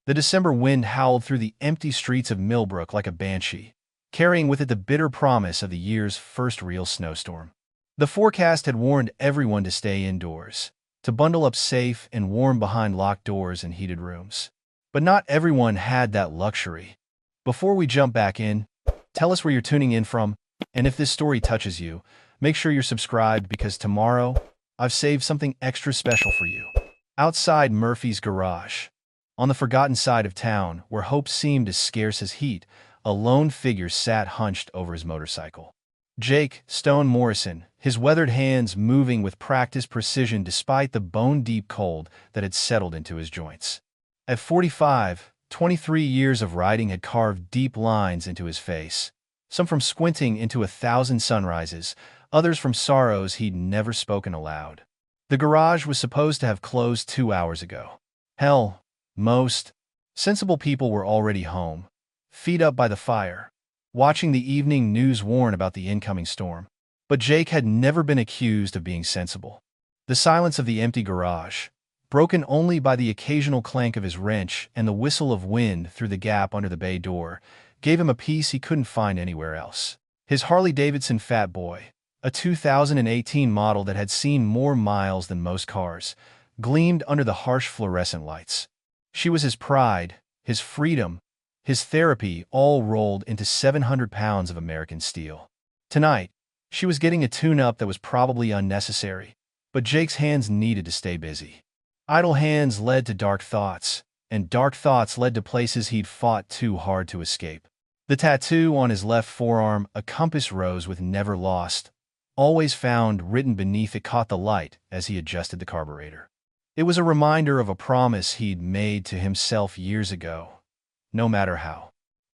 The December wind howled through the empty streets of Millbrook like a banshee, carrying with it the bitter promise of the year's first real snowstorm. The forecast had warned everyone to stay indoors, to bundle up safe and warm behind locked doors and heated rooms. But not everyone had that luxury. Before we jump back in, tell us where you're tuning in from, and if this story touches you, make sure you're subscribed because tomorrow, I've saved something extra special for you. Outside Murphy's garage, on the forgotten side of town, where hope seemed as scarce as heat, a lone figure sat hunched over his motorcycle. Jake Stone Morrison, his weathered hands moving with practiced precision despite the bone-deep cold that had settled into his joints. At 45, 23 years of riding had carved deep lines into his face, some from squinting into 1,000 sunrises, others from sorrows he'd never spoken aloud. The garage was supposed to have closed 2 hours ago. Hell, most sensible people were already home, feet up by the fire, watching the evening news warn about the incoming storm. But Jake had never been accused of being sensible. The silence of the empty garage, broken only by the occasional clank of his wrench and the whistle of wind through the gap under the bay door, gave him a peace he couldn't find anywhere else. His Harley-Davidson Fat Boy, a 2018 model that had seen more miles than most cars, gleamed under the harsh fluorescent lights. She was his pride, his freedom, his therapy, all rolled into 700 pounds of American steel. Tonight, she was getting a tune-up that was probably unnecessary, but Jake's hands needed to stay busy. Idle hands led to dark thoughts, and dark thoughts led to places he'd fought too hard to escape. The tattoo on his left forearm, a compass rose with "never lost," always found, written beneath it, caught the light as he adjusted the carburetor. It was a reminder of a promise he'd made to himself years ago. No matter how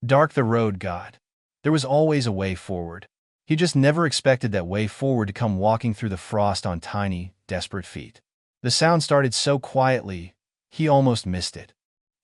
dark the road got, there was always a way forward. He just never expected that way forward to come walking through the frost on tiny, desperate feet. The sound started so quietly, he almost missed it.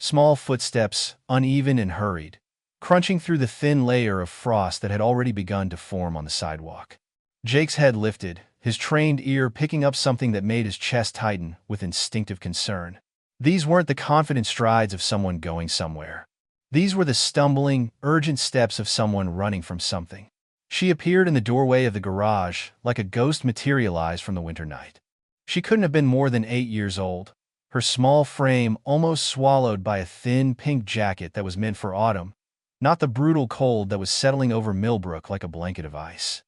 Small footsteps, uneven and hurried, crunching through the thin layer of frost that had already begun to form on the sidewalk. Jake's head lifted, his trained ear picking up something that made his chest tighten with instinctive concern. These weren't the confident strides of someone going somewhere. These were the stumbling, urgent steps of someone running from something. She appeared in the doorway of the garage, like a ghost materialized from the winter night. She couldn't have been more than 8 years old, her small frame almost swallowed by a thin pink jacket that was meant for autumn, not the brutal cold that was settling over Millbrook like a blanket of ice.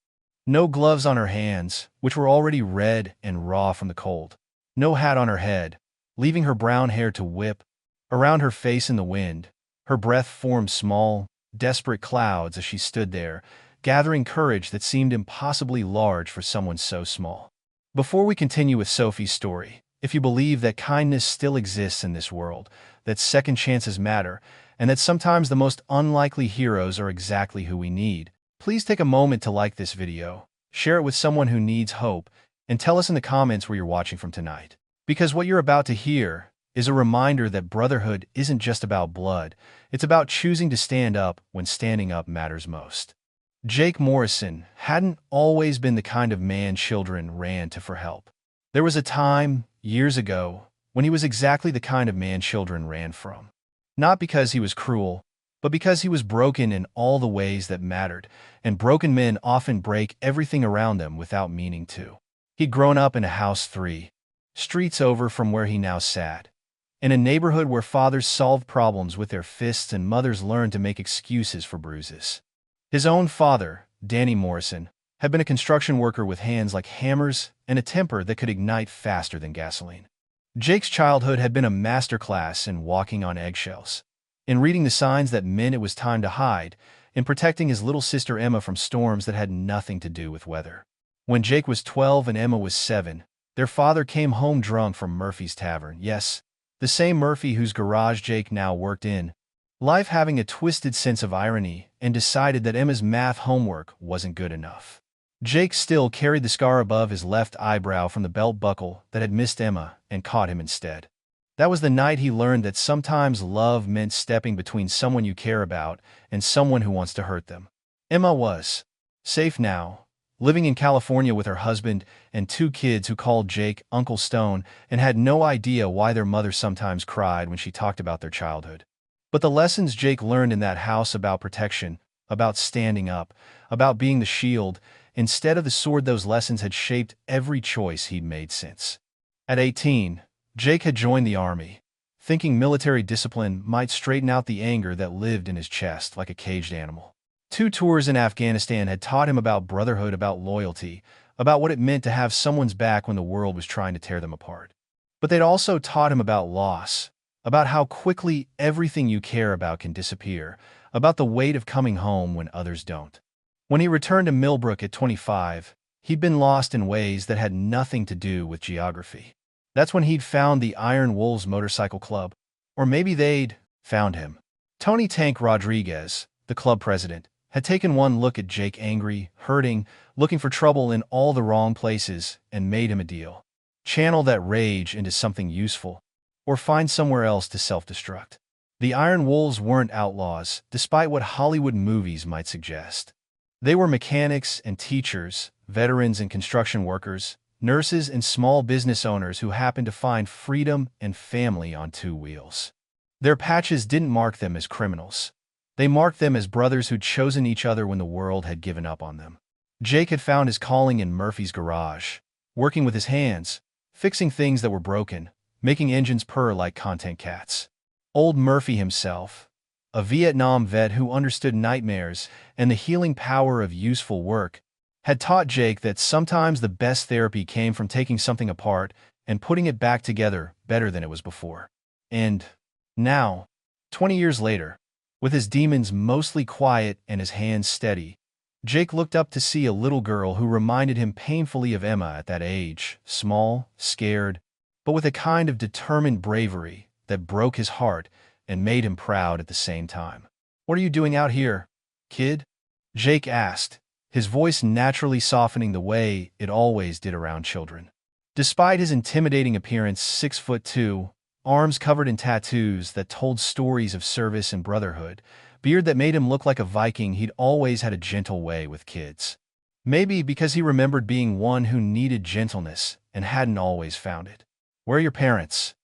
No gloves on her hands, which were already red and raw from the cold. No hat on her head, leaving her brown hair to whip around her face in the wind. Her breath formed small, desperate clouds as she stood there, gathering courage that seemed impossibly large for someone so small. Before we continue with Sophie's story, if you believe that kindness still exists in this world, that second chances matter, and that sometimes the most unlikely heroes are exactly who we need, please take a moment to like this video, share it with someone who needs hope, and tell us in the comments where you're watching from tonight. Because what you're about to hear is a reminder that brotherhood isn't just about blood, it's about choosing to stand up when standing up matters most. Jake Morrison hadn't always been the kind of man children ran to for help. There was a time, years ago, when he was exactly the kind of man children ran from. Not because he was cruel, but because he was broken in all the ways that mattered, and broken men often break everything around them without meaning to. He'd grown up in a house 3 streets over from where he now sat, in a neighborhood where fathers solved problems with their fists and mothers learned to make excuses for bruises. His own father, Danny Morrison, had been a construction worker with hands like hammers and a temper that could ignite faster than gasoline. Jake's childhood had been a masterclass in walking on eggshells, in reading the signs that meant it was time to hide, in protecting his little sister Emma from storms that had nothing to do with weather. When Jake was 12 and Emma was 7, their father came home drunk from Murphy's Tavern. Yes, the same Murphy whose garage Jake now worked in, life having a twisted sense of irony, and decided that Emma's math homework wasn't good enough. Jake still carried the scar above his left eyebrow from the belt buckle that had missed Emma and caught him instead. That was the night he learned that sometimes love meant stepping between someone you care about and someone who wants to hurt them. Emma was safe now, living in California with her husband and 2 kids who called Jake Uncle Stone and had no idea why their mother sometimes cried when she talked about their childhood. But the lessons Jake learned in that house about protection, about standing up, about being the shield, instead of the sword, those lessons had shaped every choice he'd made since. At 18, Jake had joined the army, thinking military discipline might straighten out the anger that lived in his chest like a caged animal. 2 tours in Afghanistan had taught him about brotherhood, about loyalty, about what it meant to have someone's back when the world was trying to tear them apart. But they'd also taught him about loss, about how quickly everything you care about can disappear, about the weight of coming home when others don't. When he returned to Millbrook at 25, he'd been lost in ways that had nothing to do with geography. That's when he'd found the Iron Wolves Motorcycle Club. Or maybe they'd found him. Tony Tank Rodriguez, the club president, had taken one look at Jake, angry, hurting, looking for trouble in all the wrong places, and made him a deal. Channel that rage into something useful, or find somewhere else to self-destruct. The Iron Wolves weren't outlaws, despite what Hollywood movies might suggest. They were mechanics and teachers, veterans and construction workers, nurses and small business owners who happened to find freedom and family on 2 wheels. Their patches didn't mark them as criminals. They marked them as brothers who'd chosen each other when the world had given up on them. Jake had found his calling in Murphy's garage, working with his hands, fixing things that were broken, making engines purr like content cats. Old Murphy himself, a Vietnam vet who understood nightmares and the healing power of useful work, had taught Jake that sometimes the best therapy came from taking something apart and putting it back together better than it was before. And now, 20 years later, with his demons mostly quiet and his hands steady, Jake looked up to see a little girl who reminded him painfully of Emma at that age, small, scared, but with a kind of determined bravery that broke his heart and made him proud at the same time. "What are you doing out here, kid?" Jake asked, his voice naturally softening the way it always did around children. Despite his intimidating appearance, 6'2", arms covered in tattoos that told stories of service and brotherhood, beard that made him look like a Viking, he'd always had a gentle way with kids. Maybe because he remembered being one who needed gentleness and hadn't always found it. "Where are your parents?"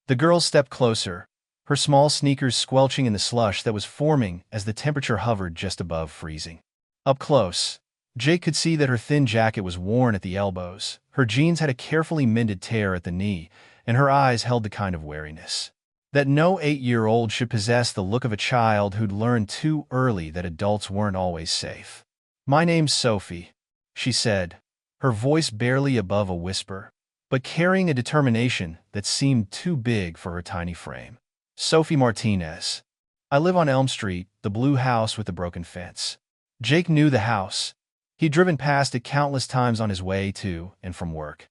The girl stepped closer, her small sneakers squelching in the slush that was forming as the temperature hovered just above freezing. Up close, Jake could see that her thin jacket was worn at the elbows, her jeans had a carefully mended tear at the knee, and her eyes held the kind of wariness that no 8-year-old should possess, the look of a child who'd learned too early that adults weren't always safe. "My name's Sophie," she said, her voice barely above a whisper, but carrying a determination that seemed too big for her tiny frame. "Sophie Martinez. I live on Elm Street, the blue house with the broken fence." Jake knew the house. He'd driven past it countless times on his way to and from work.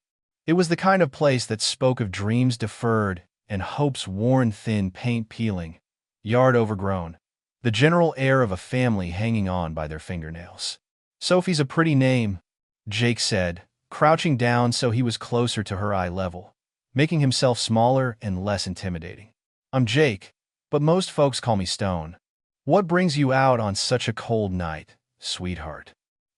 It was the kind of place that spoke of dreams deferred and hopes worn thin, paint peeling, yard overgrown, the general air of a family hanging on by their fingernails. "Sophie's a pretty name," Jake said, crouching down so he was closer to her eye level, making himself smaller and less intimidating. "I'm Jake, but most folks call me Stone. What brings you out on such a cold night, sweetheart?"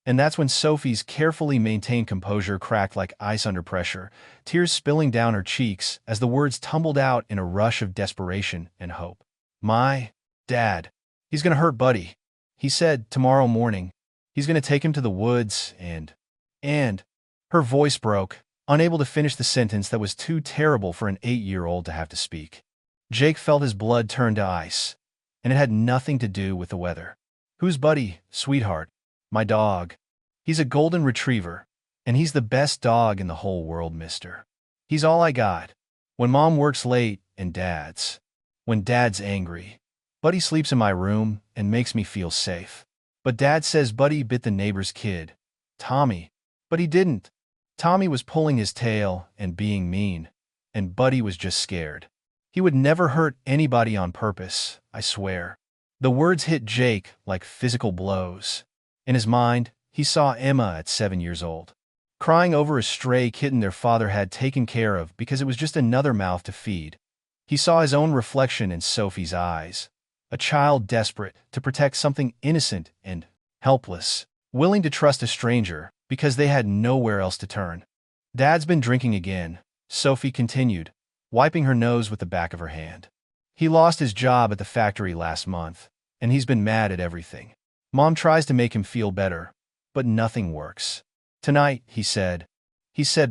And that's when Sophie's carefully maintained composure cracked like ice under pressure, tears spilling down her cheeks as the words tumbled out in a rush of desperation and hope. "My dad. He's gonna hurt Buddy. He said tomorrow morning. He's gonna take him to the woods and... Her voice broke, unable to finish the sentence that was too terrible for an 8-year-old to have to speak. Jake felt his blood turn to ice, and it had nothing to do with the weather. "Who's Buddy, sweetheart?" "My dog. He's a golden retriever, and he's the best dog in the whole world, mister. He's all I got. When Mom works late and when Dad's angry, Buddy sleeps in my room and makes me feel safe. But Dad says Buddy bit the neighbor's kid, Tommy, but he didn't. Tommy was pulling his tail and being mean, and Buddy was just scared. He would never hurt anybody on purpose, I swear." The words hit Jake like physical blows. In his mind, he saw Emma at 7 years old, crying over a stray kitten their father had taken care of because it was just another mouth to feed. He saw his own reflection in Sophie's eyes, a child desperate to protect something innocent and helpless, willing to trust a stranger because they had nowhere else to turn. Dad's been drinking again, Sophie continued, wiping her nose with the back of her hand. He lost his job at the factory last month, and he's been mad at everything. Mom tries to make him feel better, but nothing works. Tonight, he said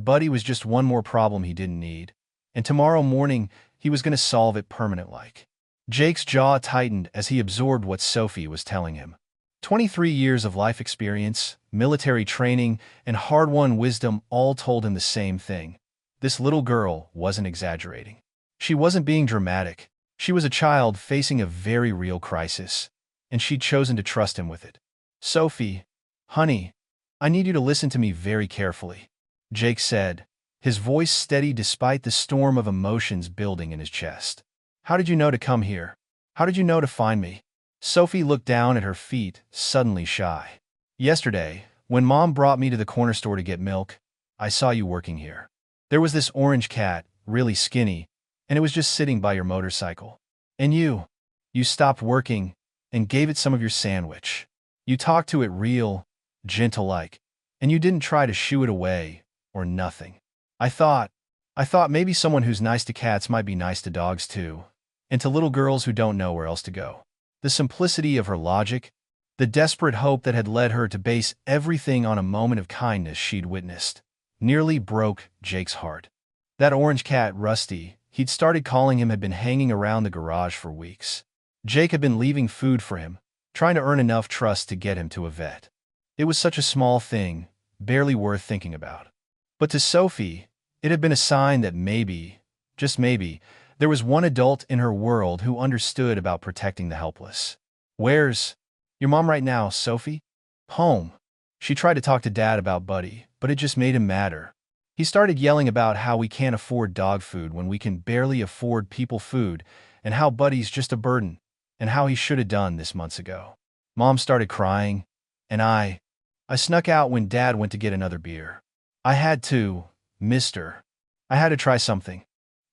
Buddy was just one more problem he didn't need, and tomorrow morning he was going to solve it permanent-like. Jake's jaw tightened as he absorbed what Sophie was telling him. 23 years of life experience, military training, and hard-won wisdom all told him the same thing. This little girl wasn't exaggerating. She wasn't being dramatic. She was a child facing a very real crisis, and she'd chosen to trust him with it. Sophie, honey, I need you to listen to me very carefully, Jake said, his voice steady despite the storm of emotions building in his chest. How did you know to come here? How did you know to find me? Sophie looked down at her feet, suddenly shy. Yesterday, when Mom brought me to the corner store to get milk, I saw you working here. There was this orange cat, really skinny, and it was just sitting by your motorcycle. And you stopped working and gave it some of your sandwich. You talked to it real, gentle-like, and you didn't try to shoo it away or nothing. I thought maybe someone who's nice to cats might be nice to dogs too, and to little girls who don't know where else to go. The simplicity of her logic, the desperate hope that had led her to base everything on a moment of kindness she'd witnessed, nearly broke Jake's heart. That orange cat, Rusty, he'd started calling him, had been hanging around the garage for weeks. Jake had been leaving food for him, trying to earn enough trust to get him to a vet. It was such a small thing, barely worth thinking about. But to Sophie, it had been a sign that maybe, just maybe, there was one adult in her world who understood about protecting the helpless. Where's your mom right now, Sophie? Home. She tried to talk to Dad about Buddy, but it just made him madder. He started yelling about how we can't afford dog food when we can barely afford people food, and how Buddy's just a burden, and how he should have done this months ago. Mom started crying, and I snuck out when Dad went to get another beer. I had to, mister. I had to try something.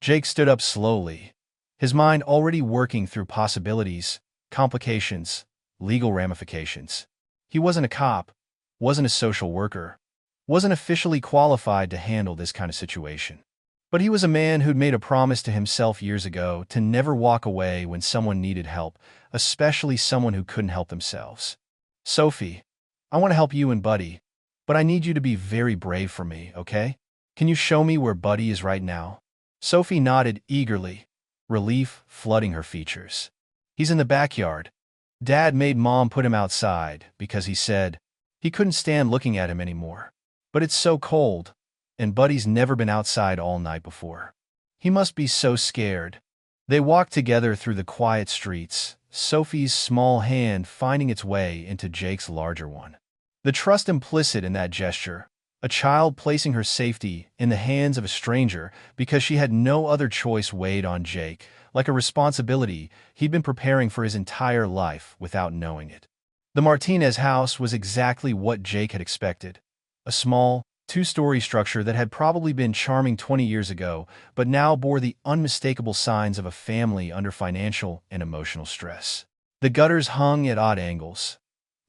Jake stood up slowly, his mind already working through possibilities, complications, legal ramifications. He wasn't a cop, wasn't a social worker, wasn't officially qualified to handle this kind of situation. But he was a man who'd made a promise to himself years ago to never walk away when someone needed help, especially someone who couldn't help themselves. Sophie, I want to help you and Buddy, but I need you to be very brave for me, okay? Can you show me where Buddy is right now? Sophie nodded eagerly, relief flooding her features. He's in the backyard. Dad made Mom put him outside because he said he couldn't stand looking at him anymore. But it's so cold, and Buddy's never been outside all night before. He must be so scared. They walked together through the quiet streets, Sophie's small hand finding its way into Jake's larger one. The trust implicit in that gesture, a child placing her safety in the hands of a stranger because she had no other choice, weighed on Jake, like a responsibility he'd been preparing for his entire life without knowing it. The Martinez house was exactly what Jake had expected. A small, two-story structure that had probably been charming 20 years ago, but now bore the unmistakable signs of a family under financial and emotional stress. The gutters hung at odd angles.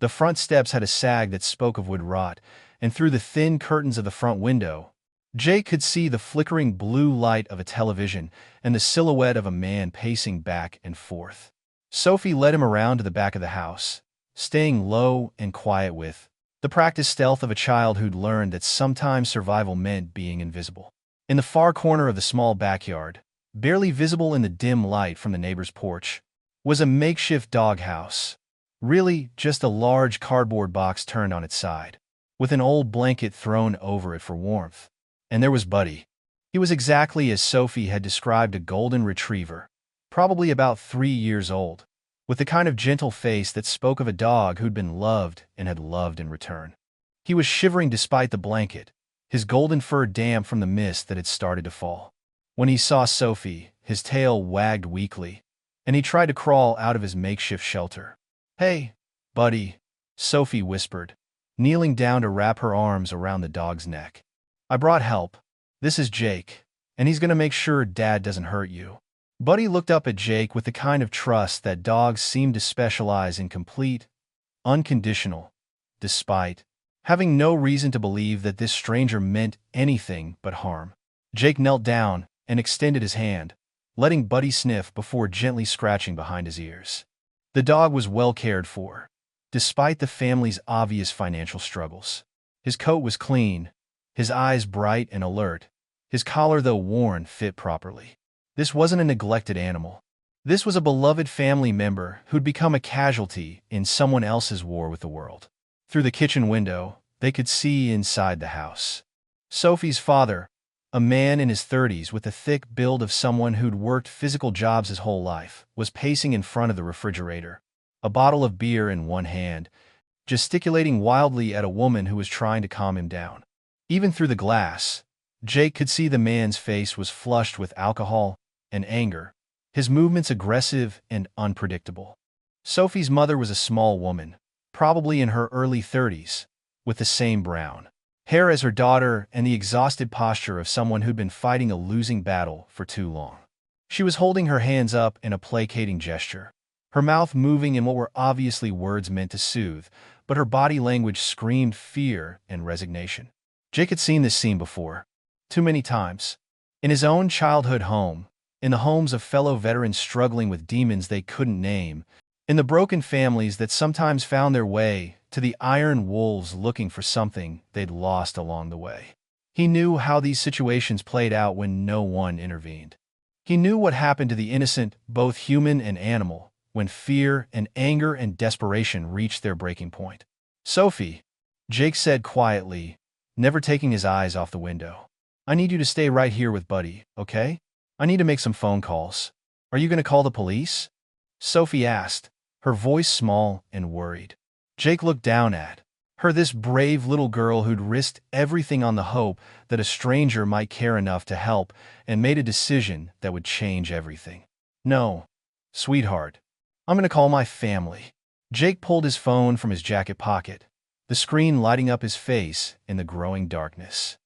The front steps had a sag that spoke of wood rot, and through the thin curtains of the front window, Jake could see the flickering blue light of a television and the silhouette of a man pacing back and forth. Sophie led him around to the back of the house, staying low and quiet with the practiced stealth of a child who'd learned that sometimes survival meant being invisible. In the far corner of the small backyard, barely visible in the dim light from the neighbor's porch, was a makeshift doghouse. Really, just a large cardboard box turned on its side, with an old blanket thrown over it for warmth. And there was Buddy. He was exactly as Sophie had described, a golden retriever, probably about 3 years old, with the kind of gentle face that spoke of a dog who'd been loved and had loved in return. He was shivering despite the blanket, his golden fur damp from the mist that had started to fall. When he saw Sophie, his tail wagged weakly, and he tried to crawl out of his makeshift shelter. "Hey, Buddy," Sophie whispered, kneeling down to wrap her arms around the dog's neck. "I brought help. This is Jake, and he's going to make sure Dad doesn't hurt you." Buddy looked up at Jake with the kind of trust that dogs seemed to specialize in: complete, unconditional, despite having no reason to believe that this stranger meant anything but harm. Jake knelt down and extended his hand, letting Buddy sniff before gently scratching behind his ears. The dog was well cared for, despite the family's obvious financial struggles. His coat was clean, his eyes bright and alert, his collar, though worn, fit properly. This wasn't a neglected animal. This was a beloved family member who'd become a casualty in someone else's war with the world. Through the kitchen window, they could see inside the house. Sophie's father, a man in his 30s with the thick build of someone who'd worked physical jobs his whole life, was pacing in front of the refrigerator, a bottle of beer in one hand, gesticulating wildly at a woman who was trying to calm him down. Even through the glass, Jake could see the man's face was flushed with alcohol and anger, his movements aggressive and unpredictable. Sophie's mother was a small woman, probably in her early 30s, with the same brown hair as her daughter and the exhausted posture of someone who'd been fighting a losing battle for too long. She was holding her hands up in a placating gesture, her mouth moving in what were obviously words meant to soothe, but her body language screamed fear and resignation. Jake had seen this scene before, too many times. In his own childhood home, in the homes of fellow veterans struggling with demons they couldn't name, in the broken families that sometimes found their way to the iron wolves looking for something they'd lost along the way. He knew how these situations played out when no one intervened. He knew what happened to the innocent, both human and animal, when fear and anger and desperation reached their breaking point. "Sophie," Jake said quietly, never taking his eyes off the window. "I need you to stay right here with Buddy, okay? I need to make some phone calls." "Are you going to call the police?" Sophie asked, her voice small and worried. Jake looked down at her, this brave little girl who'd risked everything on the hope that a stranger might care enough to help, and made a decision that would change everything. "No, sweetheart. I'm going to call my family." Jake pulled his phone from his jacket pocket, the screen lighting up his face in the growing darkness.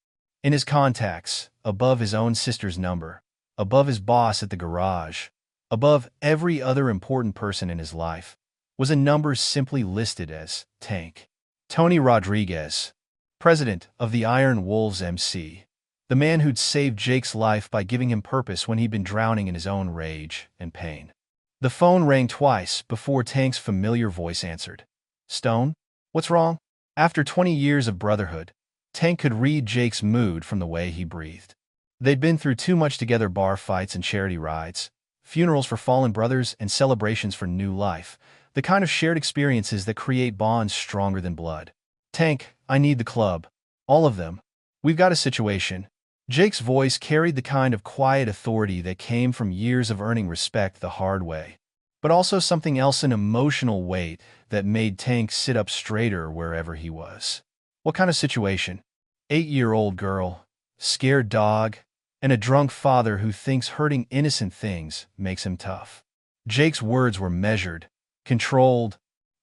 In his contacts, above his own sister's number, above his boss at the garage, above every other important person in his life, was a number simply listed as Tank. Tony Rodriguez, president of the Iron Wolves MC, the man who'd saved Jake's life by giving him purpose when he'd been drowning in his own rage and pain. The phone rang twice before Tank's familiar voice answered. "Stone? What's wrong?" After 20 years of brotherhood, Tank could read Jake's mood from the way he breathed. They'd been through too much together: bar fights and charity rides, funerals for fallen brothers and celebrations for new life, the kind of shared experiences that create bonds stronger than blood. "Tank, I need the club. All of them. We've got a situation." Jake's voice carried the kind of quiet authority that came from years of earning respect the hard way, but also something else, an emotional weight that made Tank sit up straighter wherever he was. "What kind of situation?" 8-year-old girl, scared dog, and a drunk father who thinks hurting innocent things makes him tough. Jake's words were measured, controlled,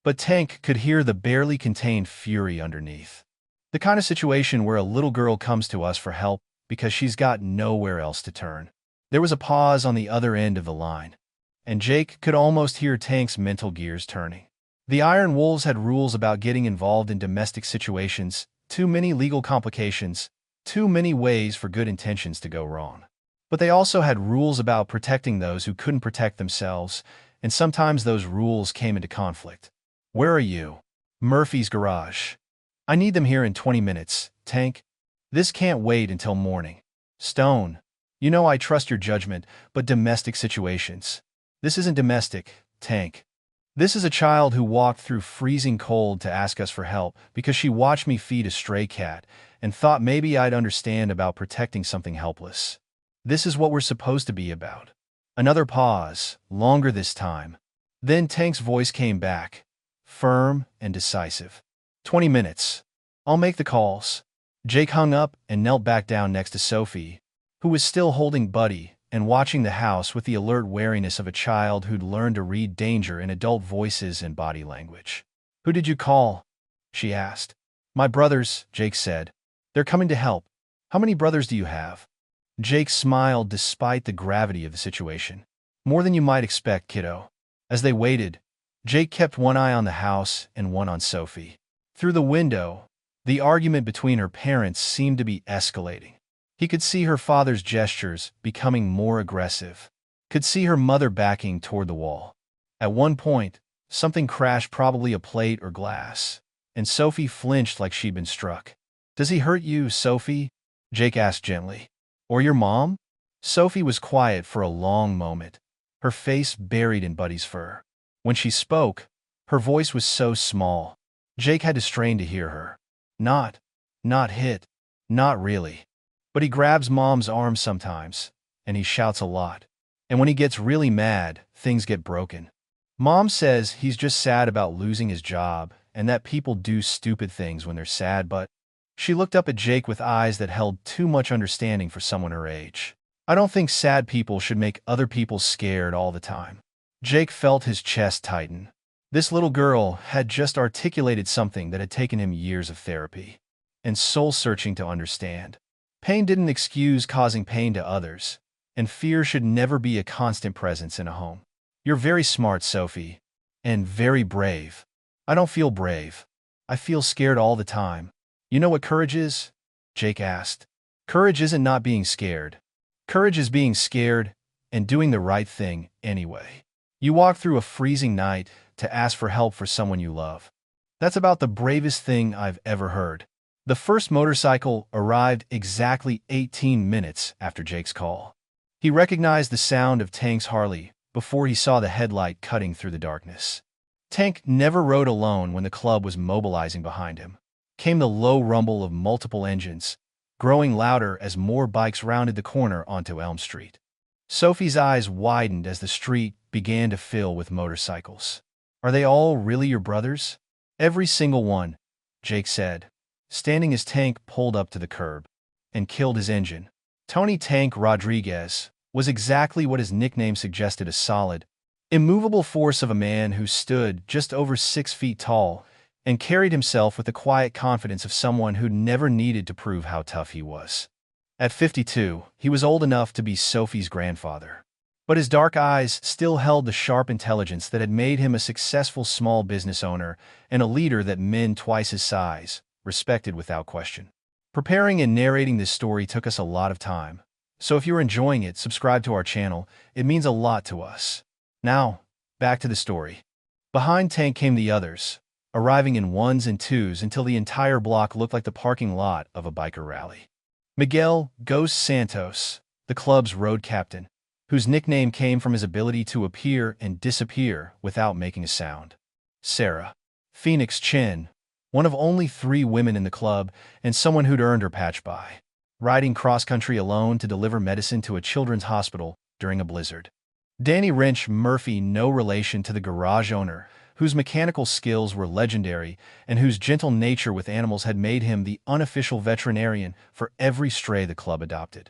but Tank could hear the barely contained fury underneath. "The kind of situation where a little girl comes to us for help because she's got nowhere else to turn." There was a pause on the other end of the line, and Jake could almost hear Tank's mental gears turning. The Iron Wolves had rules about getting involved in domestic situations, too many legal complications, too many ways for good intentions to go wrong. But they also had rules about protecting those who couldn't protect themselves, and sometimes those rules came into conflict. "Where are you?" "Murphy's garage." "I need them here in 20 minutes, Tank. This can't wait until morning." "Stone, you know I trust your judgment, but domestic situations." "This isn't domestic, Tank. This is a child who walked through freezing cold to ask us for help because she watched me feed a stray cat and thought maybe I'd understand about protecting something helpless. This is what we're supposed to be about." Another pause, longer this time. Then Tank's voice came back, firm and decisive. 20 minutes. I'll make the calls." Jake hung up and knelt back down next to Sophie, who was still holding Buddy and watching the house with the alert wariness of a child who'd learned to read danger in adult voices and body language. "Who did you call?" she asked. "My brothers," Jake said. "They're coming to help." "How many brothers do you have?" Jake smiled despite the gravity of the situation. "More than you might expect, kiddo." As they waited, Jake kept one eye on the house and one on Sophie. Through the window, The argument between her parents seemed to be escalating. He could see her father's gestures becoming more aggressive, could see her mother backing toward the wall. At one point, something crashed, probably a plate or glass, and Sophie flinched like she'd been struck. "Does he hurt you, Sophie?" Jake asked gently. "Or your mom?" Sophie was quiet for a long moment, her face buried in Buddy's fur. When she spoke, her voice was so small, Jake had to strain to hear her. Not hit. Not really. But he grabs Mom's arm sometimes, and he shouts a lot. And when he gets really mad, things get broken. Mom says he's just sad about losing his job, and that people do stupid things when they're sad, but she looked up at Jake with eyes that held too much understanding for someone her age. "I don't think sad people should make other people scared all the time." Jake felt his chest tighten. This little girl had just articulated something that had taken him years of therapy and soul-searching to understand. Pain didn't excuse causing pain to others, and fear should never be a constant presence in a home. "You're very smart, Sophie, and very brave." "I don't feel brave. I feel scared all the time." "You know what courage is?" Jake asked. "Courage isn't not being scared. Courage is being scared and doing the right thing anyway. You walk through a freezing night to ask for help for someone you love. That's about the bravest thing I've ever heard." The first motorcycle arrived exactly 18 minutes after Jake's call. He recognized the sound of Tank's Harley before he saw the headlight cutting through the darkness. Tank never rode alone. When the club was mobilizing behind him, came the low rumble of multiple engines, growing louder as more bikes rounded the corner onto Elm Street. Sophie's eyes widened as the street began to fill with motorcycles. "Are they all really your brothers?" "Every single one," Jake said, standing as Tank pulled up to the curb and killed his engine. Tony "Tank" Rodriguez was exactly what his nickname suggested, a solid, immovable force of a man who stood just over 6 feet tall and carried himself with the quiet confidence of someone who'd never needed to prove how tough he was. At 52, he was old enough to be Sophie's grandfather. But his dark eyes still held the sharp intelligence that had made him a successful small business owner and a leader that men twice his size respected without question. Preparing and narrating this story took us a lot of time, so if you're enjoying it, subscribe to our channel. It means a lot to us. Now, back to the story. Behind Tank came the others, arriving in ones and twos until the entire block looked like the parking lot of a biker rally. Miguel "Ghost" Santos, the club's road captain, whose nickname came from his ability to appear and disappear without making a sound. Sarah "Phoenix" Chin, one of only 3 women in the club and someone who'd earned her patch by riding cross-country alone to deliver medicine to a children's hospital during a blizzard. Danny "Wrench" Murphy, no relation to the garage owner, whose mechanical skills were legendary and whose gentle nature with animals had made him the unofficial veterinarian for every stray the club adopted.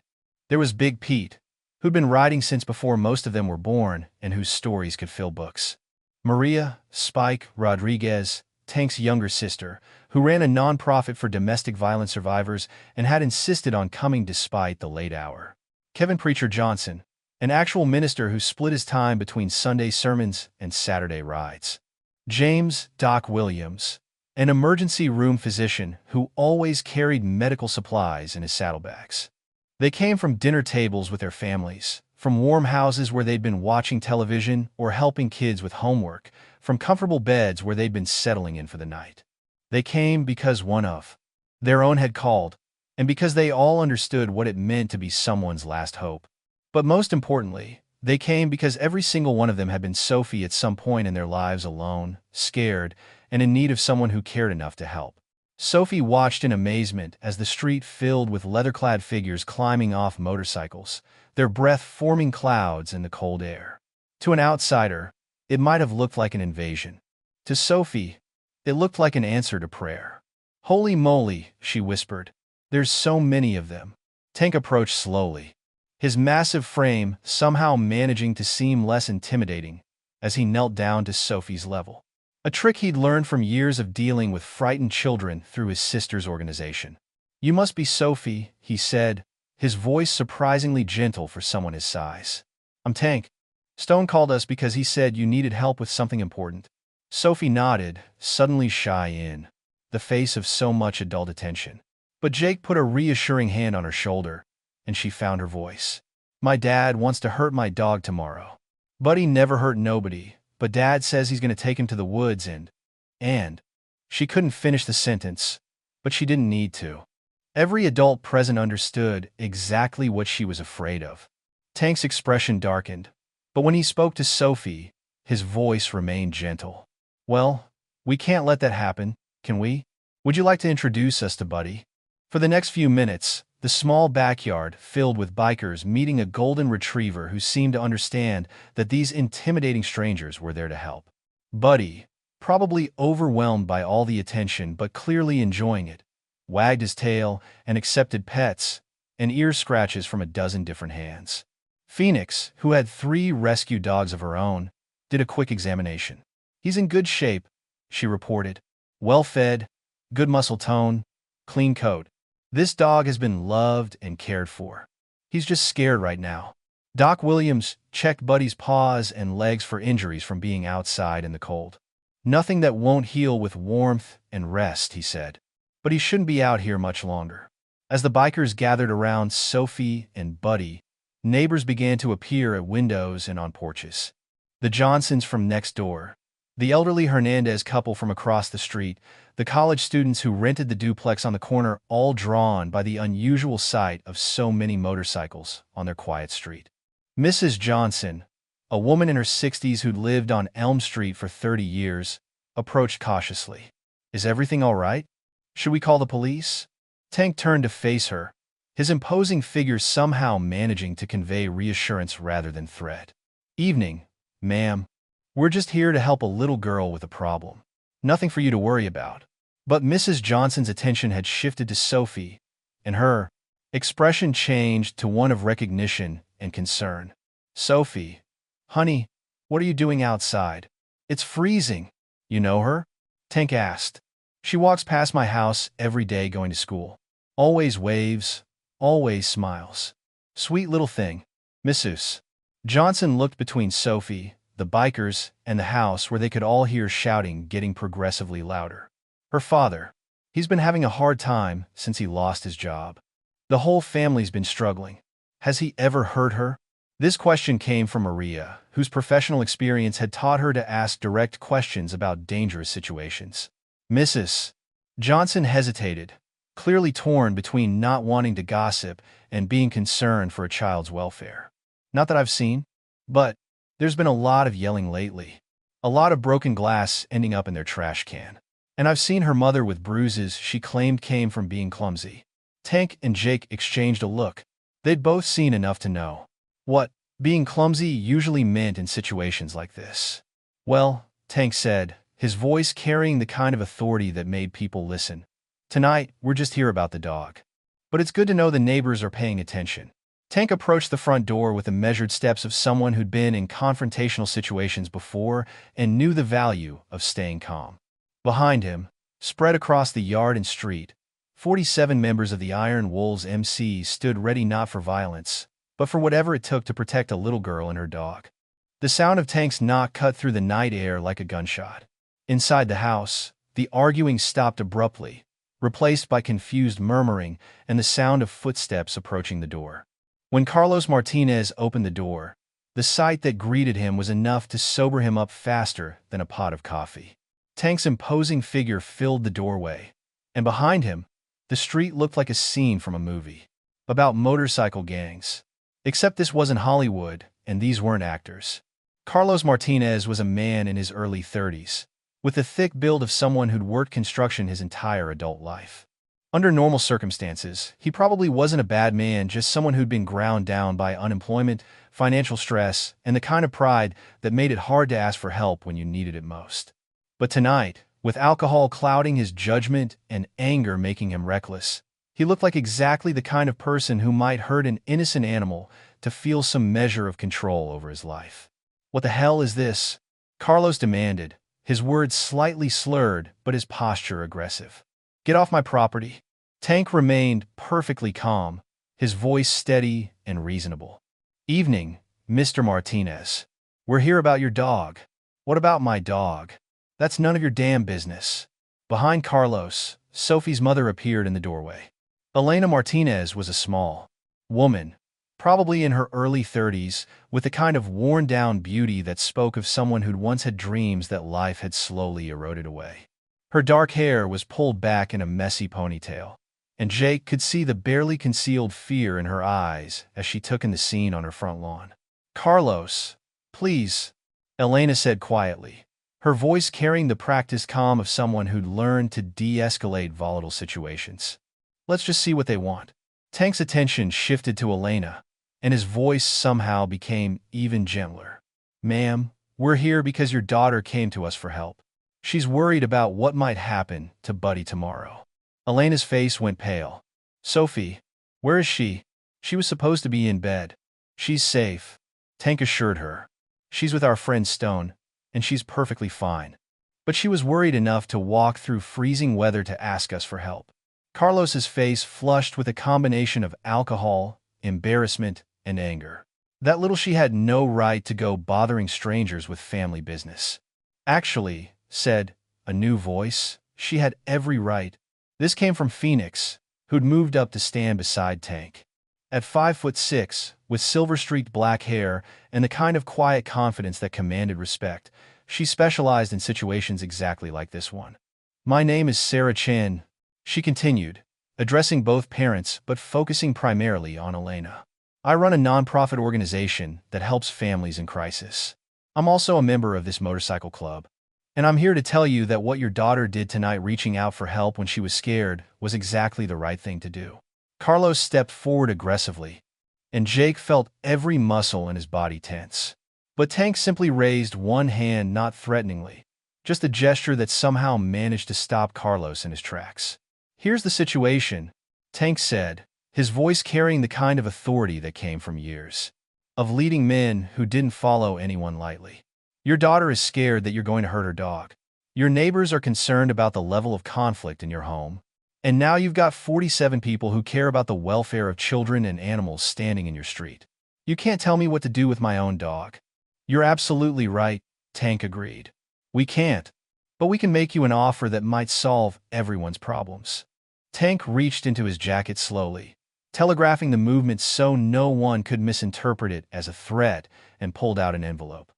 There was Big Pete, who'd been riding since before most of them were born and whose stories could fill books. Maria "Spike" Rodriguez, Tank's younger sister, who ran a nonprofit for domestic violence survivors and had insisted on coming despite the late hour. Kevin "Preacher" Johnson, an actual minister who split his time between Sunday sermons and Saturday rides. James "Doc" Williams, an emergency room physician who always carried medical supplies in his saddlebags. They came from dinner tables with their families, from warm houses where they'd been watching television or helping kids with homework, from comfortable beds where they'd been settling in for the night. They came because one of their own had called, and because they all understood what it meant to be someone's last hope. But most importantly, they came because every single one of them had been Sophie at some point in their lives, alone, scared, and in need of someone who cared enough to help. Sophie watched in amazement as the street filled with leather-clad figures climbing off motorcycles, their breath forming clouds in the cold air. To an outsider, it might have looked like an invasion. To Sophie, it looked like an answer to prayer. "Holy moly," she whispered. "There's so many of them." Tank approached slowly, his massive frame somehow managing to seem less intimidating as he knelt down to Sophie's level. A trick he'd learned from years of dealing with frightened children through his sister's organization. "You must be Sophie," he said, his voice surprisingly gentle for someone his size. "I'm Tank. Stone called us because he said you needed help with something important." Sophie nodded, suddenly shy in. the face of so much adult attention. But Jake put a reassuring hand on her shoulder, and she found her voice. My dad wants to hurt my dog tomorrow. Buddy never hurt nobody, but Dad says he's going to take him to the woods and. She couldn't finish the sentence, but she didn't need to. Every adult present understood exactly what she was afraid of. Tank's expression darkened, but when he spoke to Sophie, his voice remained gentle. Well, we can't let that happen, can we? Would you like to introduce us to Buddy? For the next few minutes, the small backyard filled with bikers meeting a golden retriever who seemed to understand that these intimidating strangers were there to help. Buddy, probably overwhelmed by all the attention but clearly enjoying it, wagged his tail and accepted pets and ear scratches from a dozen different hands. Phoenix, who had 3 rescue dogs of her own, did a quick examination. He's in good shape, she reported. Well-fed, good muscle tone, clean coat. This dog has been loved and cared for. He's just scared right now. Doc Williams checked Buddy's paws and legs for injuries from being outside in the cold. Nothing that won't heal with warmth and rest, he said. But he shouldn't be out here much longer. As the bikers gathered around Sophie and Buddy, neighbors began to appear at windows and on porches. The Johnsons from next door, the elderly Hernandez couple from across the street, the college students who rented the duplex on the corner, all drawn by the unusual sight of so many motorcycles on their quiet street. Mrs. Johnson, a woman in her 60s who'd lived on Elm Street for 30 years, approached cautiously. Is everything all right? Should we call the police? Tank turned to face her, his imposing figure somehow managing to convey reassurance rather than threat. Evening, ma'am. We're just here to help a little girl with a problem. Nothing for you to worry about. But Mrs. Johnson's attention had shifted to Sophie, and her expression changed to one of recognition and concern. Sophie, honey, what are you doing outside? It's freezing. You know her? Tank asked. She walks past my house every day going to school. Always waves, always smiles. Sweet little thing. Mrs. Johnson looked between Sophie, the bikers, and the house where they could all hear shouting getting progressively louder. Her father. He's been having a hard time since he lost his job. The whole family's been struggling. Has he ever hurt her? This question came from Maria, whose professional experience had taught her to ask direct questions about dangerous situations. Mrs. Johnson hesitated, clearly torn between not wanting to gossip and being concerned for a child's welfare. Not that I've seen, but there's been a lot of yelling lately. A lot of broken glass ending up in their trash can. And I've seen her mother with bruises she claimed came from being clumsy. Tank and Jake exchanged a look. They'd both seen enough to know what being clumsy usually meant in situations like this. Well, Tank said, his voice carrying the kind of authority that made people listen. Tonight, we're just here about the dog. But it's good to know the neighbors are paying attention. Tank approached the front door with the measured steps of someone who'd been in confrontational situations before and knew the value of staying calm. Behind him, spread across the yard and street, 47 members of the Iron Wolves MC stood ready not for violence, but for whatever it took to protect a little girl and her dog. The sound of Tank's knock cut through the night air like a gunshot. Inside the house, the arguing stopped abruptly, replaced by confused murmuring and the sound of footsteps approaching the door. When Carlos Martinez opened the door, the sight that greeted him was enough to sober him up faster than a pot of coffee. Tank's imposing figure filled the doorway, and behind him, the street looked like a scene from a movie about motorcycle gangs. Except this wasn't Hollywood, and these weren't actors. Carlos Martinez was a man in his early 30s, with the thick build of someone who'd worked construction his entire adult life. Under normal circumstances, he probably wasn't a bad man, just someone who'd been ground down by unemployment, financial stress, and the kind of pride that made it hard to ask for help when you needed it most. But tonight, with alcohol clouding his judgment and anger making him reckless, he looked like exactly the kind of person who might hurt an innocent animal to feel some measure of control over his life. What the hell is this? Carlos demanded, his words slightly slurred but his posture aggressive. Get off my property. Tank remained perfectly calm, his voice steady and reasonable. Evening, Mr. Martinez. We're here about your dog. What about my dog? That's none of your damn business. Behind Carlos, Sophie's mother appeared in the doorway. Elena Martinez was a small woman, probably in her early 30s, with the kind of worn-down beauty that spoke of someone who'd once had dreams that life had slowly eroded away. Her dark hair was pulled back in a messy ponytail, and Jake could see the barely concealed fear in her eyes as she took in the scene on her front lawn. "Carlos, please," Elena said quietly, her voice carrying the practiced calm of someone who'd learned to de-escalate volatile situations. "Let's just see what they want." Tank's attention shifted to Elena, and his voice somehow became even gentler. "Ma'am, we're here because your daughter came to us for help. She's worried about what might happen to Buddy tomorrow." Elena's face went pale. "Sophie, where is she? She was supposed to be in bed." "She's safe," Tank assured her. "She's with our friend Stone, and she's perfectly fine. But she was worried enough to walk through freezing weather to ask us for help." Carlos's face flushed with a combination of alcohol, embarrassment, and anger. That little she had no right to go bothering strangers with family business. "Actually," said a new voice, "she had every right." This came from Phoenix, who'd moved up to stand beside Tank. At 5'6", with silver-streaked black hair and the kind of quiet confidence that commanded respect, she specialized in situations exactly like this one. "My name is Sarah Chin," she continued, addressing both parents but focusing primarily on Elena. "I run a nonprofit organization that helps families in crisis. I'm also a member of this motorcycle club. And I'm here to tell you that what your daughter did tonight, reaching out for help when she was scared, was exactly the right thing to do." Carlos stepped forward aggressively, and Jake felt every muscle in his body tense. But Tank simply raised one hand, not threateningly, just a gesture that somehow managed to stop Carlos in his tracks. "Here's the situation," Tank said, his voice carrying the kind of authority that came from years of leading men who didn't follow anyone lightly. "Your daughter is scared that you're going to hurt her dog. Your neighbors are concerned about the level of conflict in your home. And now you've got 47 people who care about the welfare of children and animals standing in your street. You can't tell me what to do with my own dog." "You're absolutely right," Tank agreed. "We can't. But we can make you an offer that might solve everyone's problems." Tank reached into his jacket slowly, telegraphing the movement so no one could misinterpret it as a threat, and pulled out an envelope.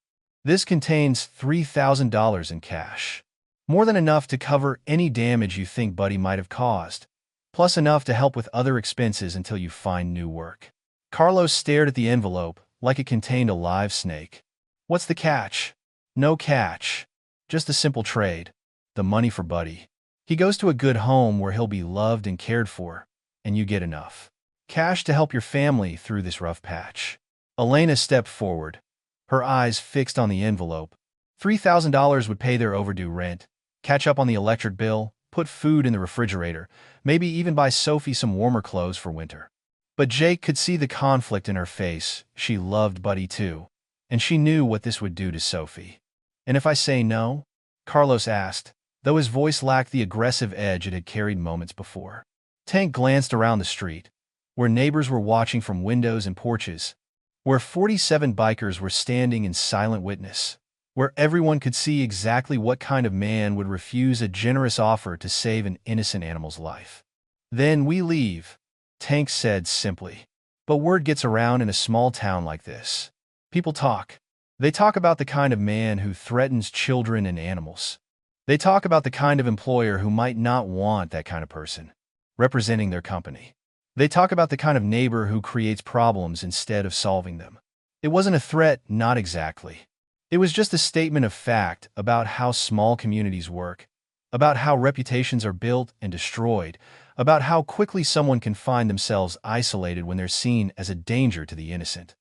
"This contains $3,000 in cash. More than enough to cover any damage you think Buddy might have caused, plus enough to help with other expenses until you find new work." Carlos stared at the envelope like it contained a live snake. "What's the catch?" "No catch. Just a simple trade. The money for Buddy. He goes to a good home where he'll be loved and cared for, and you get enough cash to help your family through this rough patch." Elena stepped forward, her eyes fixed on the envelope. $3,000 would pay their overdue rent, catch up on the electric bill, put food in the refrigerator, maybe even buy Sophie some warmer clothes for winter. But Jake could see the conflict in her face. She loved Buddy too, and she knew what this would do to Sophie. "And if I say no?" Carlos asked, though his voice lacked the aggressive edge it had carried moments before. Tank glanced around the street, where neighbors were watching from windows and porches, where 47 bikers were standing in silent witness, where everyone could see exactly what kind of man would refuse a generous offer to save an innocent animal's life. "Then we leave," Tank said simply. But word gets around in a small town like this. People talk. They talk about the kind of man who threatens children and animals. They talk about the kind of employer who might not want that kind of person representing their company. They talk about the kind of neighbor who creates problems instead of solving them. It wasn't a threat, not exactly. It was just a statement of fact about how small communities work, about how reputations are built and destroyed, about how quickly someone can find themselves isolated when they're seen as a danger to the innocent.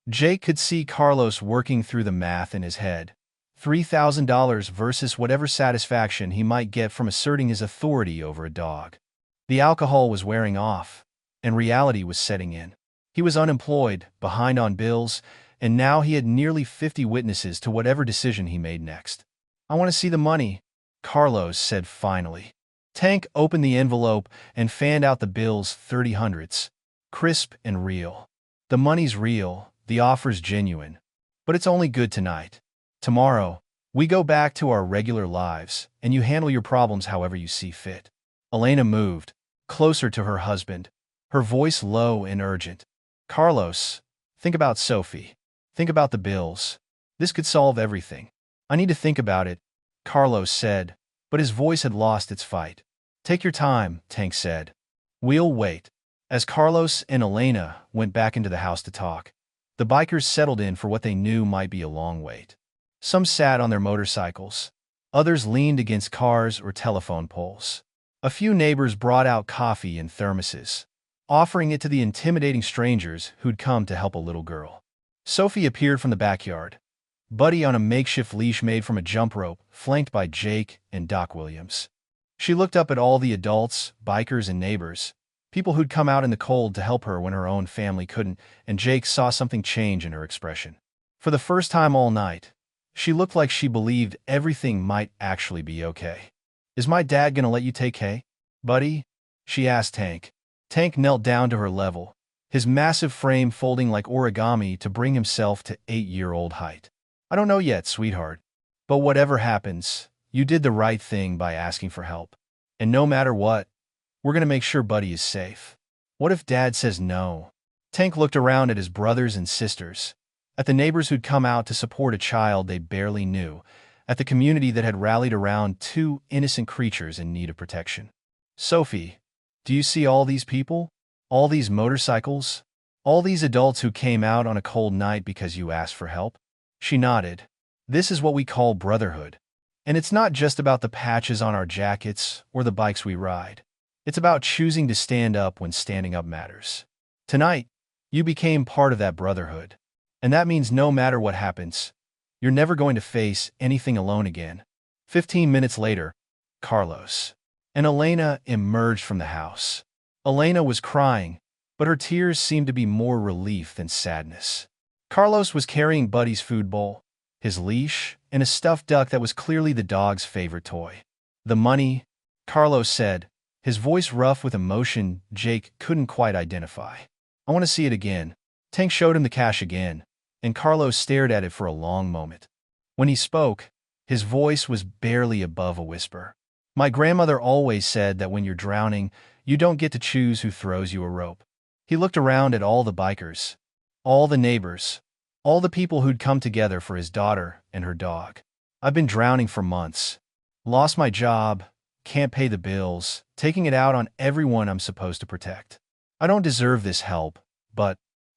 Jake could see Carlos working through the math in his head. $3,000 versus whatever satisfaction he might get from asserting his authority over a dog. The alcohol was wearing off, and reality was setting in. He was unemployed, behind on bills, and now he had nearly 50 witnesses to whatever decision he made next. "I want to see the money," Carlos said finally. Tank opened the envelope and fanned out the bills, 30 hundreds, crisp and real. "The money's real, the offer's genuine. But it's only good tonight. Tomorrow, We go back to our regular lives, and you handle your problems however you see fit." Elena moved closer to her husband, her voice low and urgent. "Carlos, think about Sophie. Think about the bills. This could solve everything." "I need to think about it," Carlos said, but his voice had lost its fight. "Take your time," Tank said. "We'll wait." As Carlos and Elena went back into the house to talk, the bikers settled in for what they knew might be a long wait. Some sat on their motorcycles. Others leaned against cars or telephone poles. A few neighbors brought out coffee in thermoses, offering it to the intimidating strangers who'd come to help a little girl. Sophie appeared from the backyard, Buddy on a makeshift leash made from a jump rope, flanked by Jake and Doc Williams. She looked up at all the adults, bikers, and neighbors, people who'd come out in the cold to help her when her own family couldn't, and Jake saw something change in her expression. For the first time all night, she looked like she believed everything might actually be okay. "Is my dad gonna let you take Hay, Buddy?" she asked Tank. Tank knelt down to her level, his massive frame folding like origami to bring himself to 8-year-old height. "I don't know yet, sweetheart. But whatever happens, you did the right thing by asking for help. And no matter what, we're gonna make sure Buddy is safe." "What if Dad says no?" Tank looked around at his brothers and sisters, at the neighbors who'd come out to support a child they barely knew, at the community that had rallied around two innocent creatures in need of protection. "Sophie, do you see all these people? All these motorcycles? All these adults who came out on a cold night because you asked for help?" She nodded. "This is what we call brotherhood. And it's not just about the patches on our jackets or the bikes we ride. It's about choosing to stand up when standing up matters. Tonight, you became part of that brotherhood. And that means no matter what happens, you're never going to face anything alone again." 15 minutes later, Carlos and Elena emerged from the house. Elena was crying, but her tears seemed to be more relief than sadness. Carlos was carrying Buddy's food bowl, his leash, and a stuffed duck that was clearly the dog's favorite toy. "The money," Carlos said, his voice rough with emotion Jake couldn't quite identify. "I want to see it again." Tank showed him the cash again, and Carlos stared at it for a long moment. When he spoke, his voice was barely above a whisper. "My grandmother always said that when you're drowning, you don't get to choose who throws you a rope." He looked around at all the bikers, all the neighbors, all the people who'd come together for his daughter and her dog. "I've been drowning for months. Lost my job, can't pay the bills, taking it out on everyone I'm supposed to protect. I don't deserve this help, but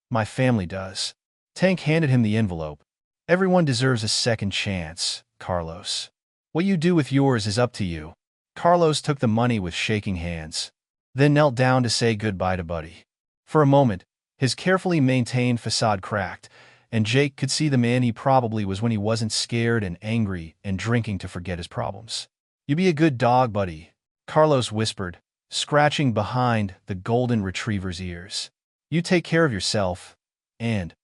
my family does." Tank handed him the envelope. "Everyone deserves a second chance, Carlos. What you do with yours is up to you." Carlos took the money with shaking hands, then knelt down to say goodbye to Buddy. For a moment, his carefully maintained facade cracked, and Jake could see the man he probably was when he wasn't scared and angry and drinking to forget his problems. "You be a good dog, Buddy," Carlos whispered, scratching behind the golden retriever's ears. "You take care of yourself, and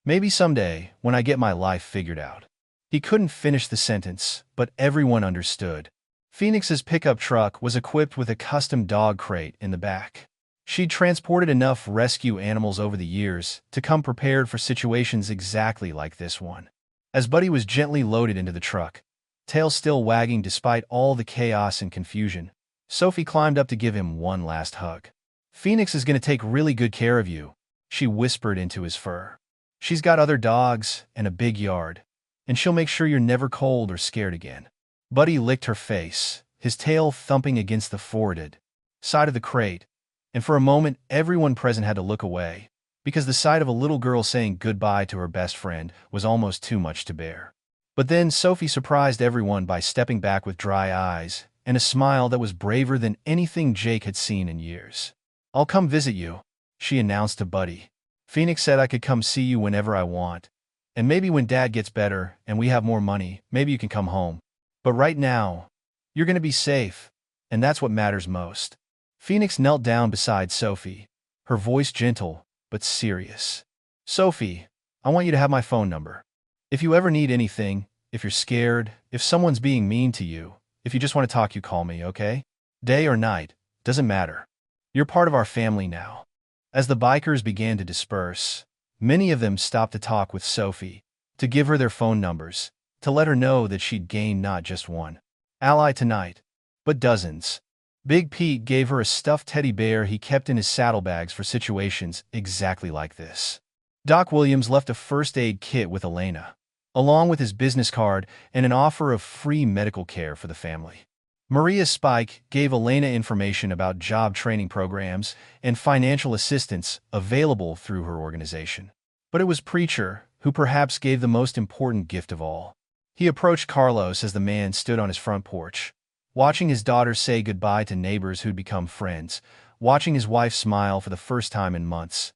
maybe someday, when I get my life figured out." He couldn't finish the sentence, but everyone understood. Phoenix's pickup truck was equipped with a custom dog crate in the back. She'd transported enough rescue animals over the years to come prepared for situations exactly like this one. As Buddy was gently loaded into the truck, tail still wagging despite all the chaos and confusion, Sophie climbed up to give him one last hug. "Phoenix is going to take really good care of you," she whispered into his fur. "She's got other dogs and a big yard, and she'll make sure you're never cold or scared again." Buddy licked her face, his tail thumping against the forwarded side of the crate, and for a moment everyone present had to look away, because the sight of a little girl saying goodbye to her best friend was almost too much to bear. But then Sophie surprised everyone by stepping back with dry eyes and a smile that was braver than anything Jake had seen in years. "I'll come visit you," she announced to Buddy. "Phoenix said I could come see you whenever I want, and maybe when Dad gets better and we have more money, maybe you can come home. But right now, you're going to be safe, and that's what matters most." Phoenix knelt down beside Sophie, her voice gentle but serious. "Sophie, I want you to have my phone number. If you ever need anything, if you're scared, if someone's being mean to you, if you just want to talk, you call me, okay? Day or night, doesn't matter. You're part of our family now." As the bikers began to disperse, many of them stopped to talk with Sophie, to give her their phone numbers, to let her know that she'd gained not just one ally tonight, but dozens. Big Pete gave her a stuffed teddy bear he kept in his saddlebags for situations exactly like this. Doc Williams left a first aid kit with Elena, along with his business card and an offer of free medical care for the family. Maria Spike gave Elena information about job training programs and financial assistance available through her organization. But it was Preacher who perhaps gave the most important gift of all. He approached Carlos as the man stood on his front porch, watching his daughter say goodbye to neighbors who'd become friends, watching his wife smile for the first time in months,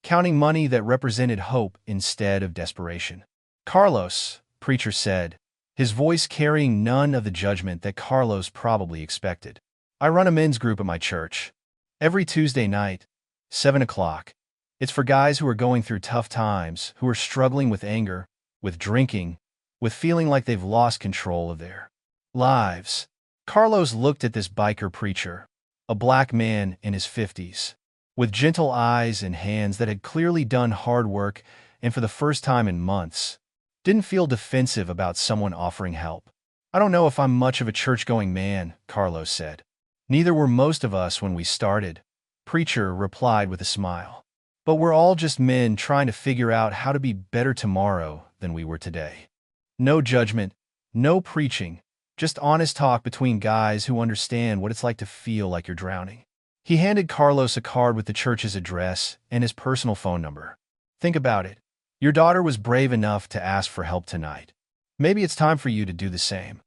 counting money that represented hope instead of desperation. "Carlos," Preacher said, his voice carrying none of the judgment that Carlos probably expected. "I run a men's group at my church. Every Tuesday night, 7 o'clock. It's for guys who are going through tough times, who are struggling with anger, with drinking, with feeling like they've lost control of their lives." Carlos looked at this biker preacher, a black man in his 50s, with gentle eyes and hands that had clearly done hard work and for the first time in months, didn't feel defensive about someone offering help. "I don't know if I'm much of a church-going man," Carlos said. "Neither were most of us when we started," Preacher replied with a smile. "But we're all just men trying to figure out how to be better tomorrow than we were today." No judgment, no preaching, just honest talk between guys who understand what it's like to feel like you're drowning. He handed Carlos a card with the church's address and his personal phone number. "Think about it. Your daughter was brave enough to ask for help tonight. Maybe it's time for you to do the same."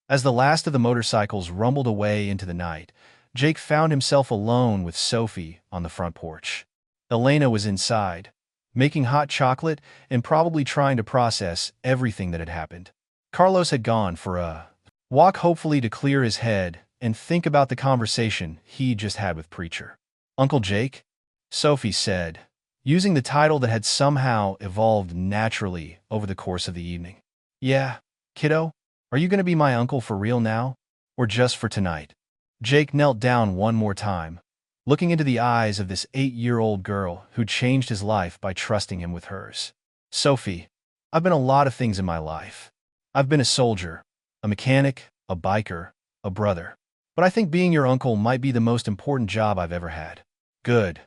As the last of the motorcycles rumbled away into the night, Jake found himself alone with Sophie on the front porch. Elena was inside, making hot chocolate and probably trying to process everything that had happened. Carlos had gone for a walk, hopefully to clear his head and think about the conversation he just had with Preacher. "Uncle Jake?" Sophie said, using the title that had somehow evolved naturally over the course of the evening. "Yeah, kiddo? Are you going to be my uncle for real now? Or just for tonight?" Jake knelt down one more time, looking into the eyes of this 8-year-old girl who'd changed his life by trusting him with hers. "Sophie, I've been a lot of things in my life. I've been a soldier, a mechanic, a biker, a brother. But I think being your uncle might be the most important job I've ever had." "Good,"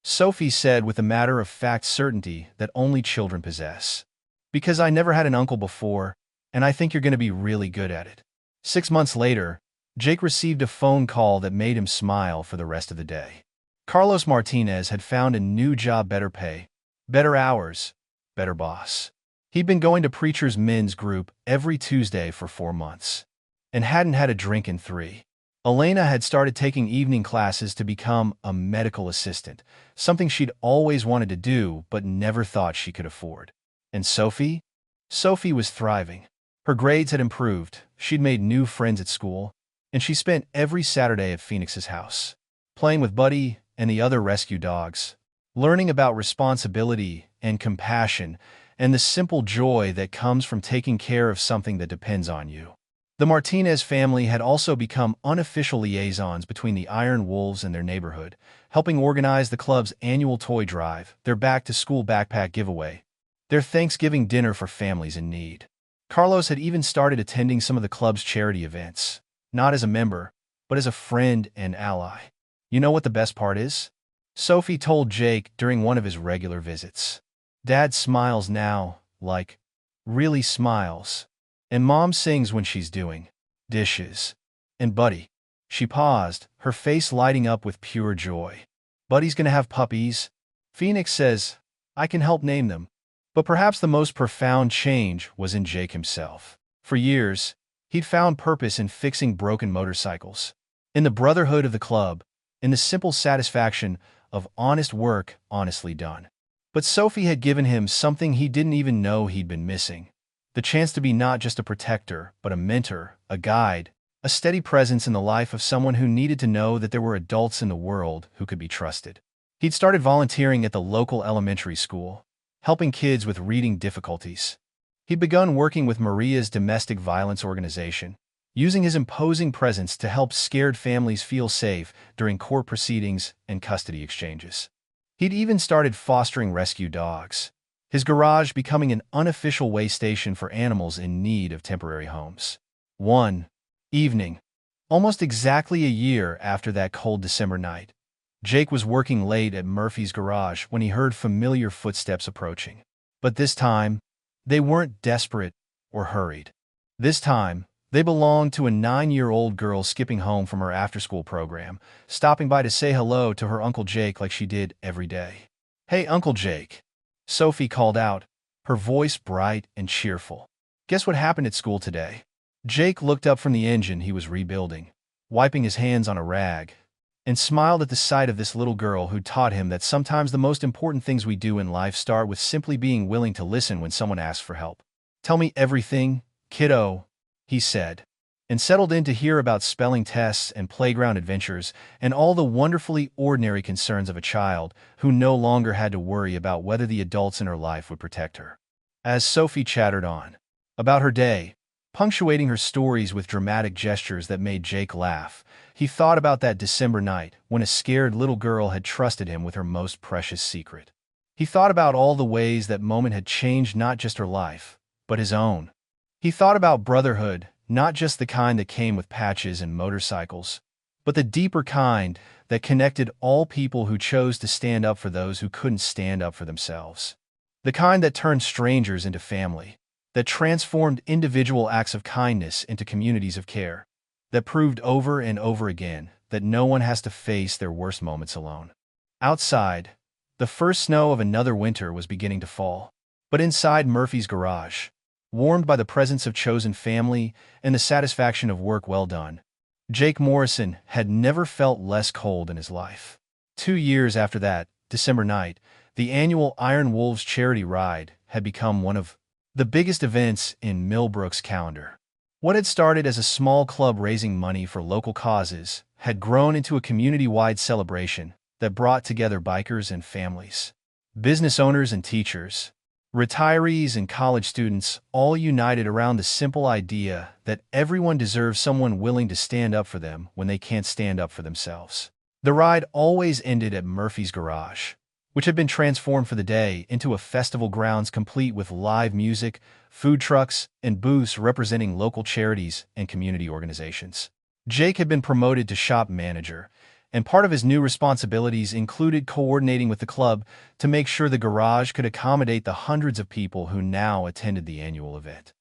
Sophie said with the matter-of-fact certainty that only children possess. "Because I never had an uncle before, and I think you're going to be really good at it." 6 months later, Jake received a phone call that made him smile for the rest of the day. Carlos Martinez had found a new job, better pay, better hours, better boss. He'd been going to Preacher's men's group every Tuesday for 4 months, and hadn't had a drink in 3. Elena had started taking evening classes to become a medical assistant, something she'd always wanted to do but never thought she could afford. And Sophie? Sophie was thriving. Her grades had improved, she'd made new friends at school, and she spent every Saturday at Phoenix's house, playing with Buddy and the other rescue dogs, learning about responsibility and compassion and the simple joy that comes from taking care of something that depends on you. The Martinez family had also become unofficial liaisons between the Iron Wolves and their neighborhood, helping organize the club's annual toy drive, their back-to-school backpack giveaway, their Thanksgiving dinner for families in need. Carlos had even started attending some of the club's charity events, not as a member, but as a friend and ally. "You know what the best part is?" Sophie told Jake during one of his regular visits. "Dad smiles now, like, really smiles. And Mom sings when she's doing dishes. And Buddy." She paused, her face lighting up with pure joy. "Buddy's gonna have puppies. Phoenix says I can help name them." But perhaps the most profound change was in Jake himself. For years, he'd found purpose in fixing broken motorcycles, in the brotherhood of the club, in the simple satisfaction of honest work honestly done. But Sophie had given him something he didn't even know he'd been missing. The chance to be not just a protector, but a mentor, a guide, a steady presence in the life of someone who needed to know that there were adults in the world who could be trusted. He'd started volunteering at the local elementary school, helping kids with reading difficulties. He'd begun working with Maria's domestic violence organization, using his imposing presence to help scared families feel safe during court proceedings and custody exchanges. He'd even started fostering rescue dogs, his garage becoming an unofficial way station for animals in need of temporary homes. One evening, almost exactly a year after that cold December night, Jake was working late at Murphy's garage when he heard familiar footsteps approaching. But this time, they weren't desperate or hurried. This time, they belonged to a 9-year-old girl skipping home from her after-school program, stopping by to say hello to her Uncle Jake like she did every day. "Hey, Uncle Jake," Sophie called out, her voice bright and cheerful. "Guess what happened at school today?" Jake looked up from the engine he was rebuilding, wiping his hands on a rag, and smiled at the sight of this little girl who taught him that sometimes the most important things we do in life start with simply being willing to listen when someone asks for help. "Tell me everything, kiddo," he said, and settled in to hear about spelling tests and playground adventures and all the wonderfully ordinary concerns of a child who no longer had to worry about whether the adults in her life would protect her. As Sophie chattered on about her day, punctuating her stories with dramatic gestures that made Jake laugh, he thought about that December night when a scared little girl had trusted him with her most precious secret. He thought about all the ways that moment had changed not just her life, but his own. He thought about brotherhood, not just the kind that came with patches and motorcycles, but the deeper kind that connected all people who chose to stand up for those who couldn't stand up for themselves. The kind that turned strangers into family, that transformed individual acts of kindness into communities of care, that proved over and over again that no one has to face their worst moments alone. Outside, the first snow of another winter was beginning to fall, but inside Murphy's garage, warmed by the presence of chosen family and the satisfaction of work well done, Jake Morrison had never felt less cold in his life. 2 years after that December night, the annual Iron Wolves charity ride had become one of the biggest events in Millbrook's calendar. What had started as a small club raising money for local causes had grown into a community-wide celebration that brought together bikers and families, business owners and teachers, retirees and college students, all united around the simple idea that everyone deserves someone willing to stand up for them when they can't stand up for themselves. The ride always ended at Murphy's garage, which had been transformed for the day into a festival grounds complete with live music, food trucks, and booths representing local charities and community organizations. Jake had been promoted to shop manager, and part of his new responsibilities included coordinating with the club to make sure the garage could accommodate the hundreds of people who now attended the annual event.